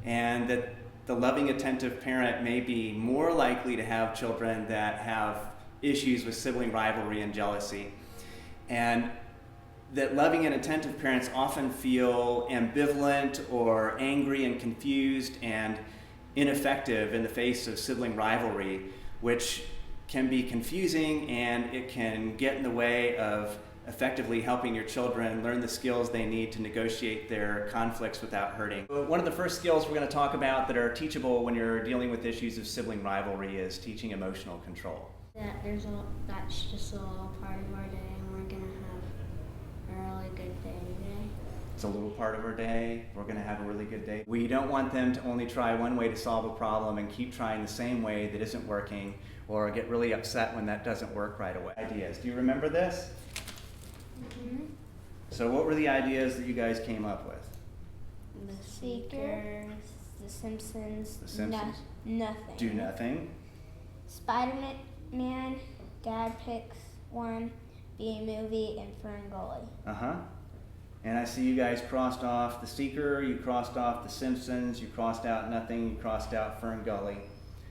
and that the loving, attentive parent may be more likely to have children that have issues with sibling rivalry and jealousy. And that loving and attentive parents often feel ambivalent or angry and confused and ineffective in the face of sibling rivalry, which can be confusing, and it can get in the way of effectively helping your children learn the skills they need to negotiate their conflicts without hurting. One of the first skills we're going to talk about that are teachable when you're dealing with issues of sibling rivalry is teaching emotional control. That's just all part of our day, and we're going to have a really good day today. It's a little part of our day. We're going to have a really good day. We don't want them to only try one way to solve a problem and keep trying the same way that isn't working, or get really upset when that doesn't work right away. Ideas. Do you remember this? Mm-hmm. So what were the ideas that you guys came up with? The Seekers, The Simpsons. The Simpsons? Nothing. Do nothing. Spider-Man, Dad Picks One, B-Movie, and Fern Gully. Uh-huh. And I see you guys crossed off The Seeker, you crossed off The Simpsons, you crossed out Nothing, you crossed out Fern Gully.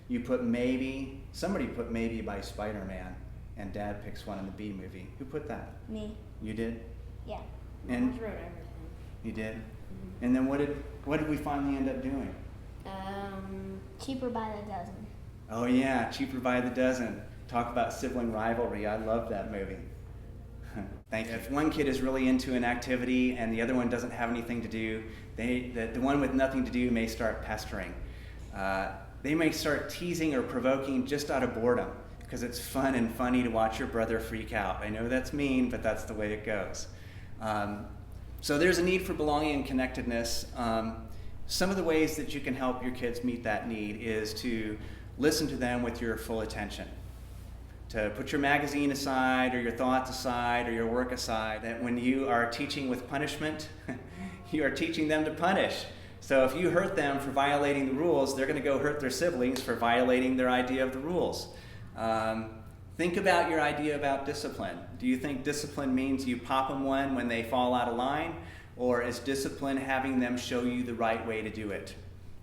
You put Maybe. Somebody put Maybe by Spider-Man, and Dad Picks One in the B-Movie. Who put that? Me. You did? Yeah. And I wrote everything. you did? Mm-hmm. And then what did we finally end up doing? Cheaper by the dozen. Oh yeah, Cheaper by the Dozen. Talk about sibling rivalry. I love that movie. Thank you. If one kid is really into an activity and the other one doesn't have anything to do, the one with nothing to do may start pestering. They may start teasing or provoking just out of boredom, because it's fun and funny to watch your brother freak out. I know that's mean, but that's the way it goes. So there's a need for belonging and connectedness. Some of the ways that you can help your kids meet that need is to listen to them with your full attention. To put your magazine aside, or your thoughts aside, or your work aside. That when you are teaching with punishment, you are teaching them to punish. So if you hurt them for violating the rules, they're going to go hurt their siblings for violating their idea of the rules. Think about your idea about discipline. Do you think discipline means you pop them one when they fall out of line? Or is discipline having them show you the right way to do it?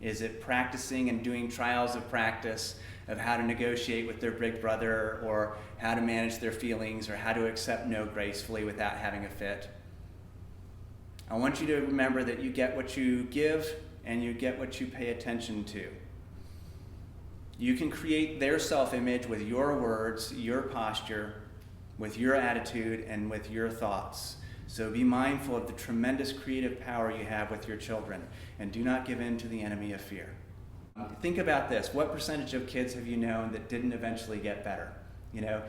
Is it practicing and doing trials of practice of how to negotiate with their big brother, or how to manage their feelings, or how to accept no gracefully without having a fit? I want you to remember that you get what you give and you get what you pay attention to. You can create their self-image with your words, your posture, with your attitude, and with your thoughts. So be mindful of the tremendous creative power you have with your children, and do not give in to the enemy of fear. Think about this. What percentage of kids have you known that didn't eventually get better? You know,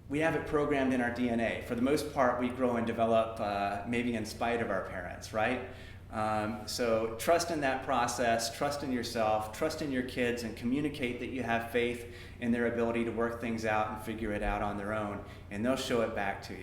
we have it programmed in our DNA. For the most part, we grow and develop maybe in spite of our parents, right? So trust in that process, trust in yourself, trust in your kids, and communicate that you have faith in their ability to work things out and figure it out on their own, and they'll show it back to you.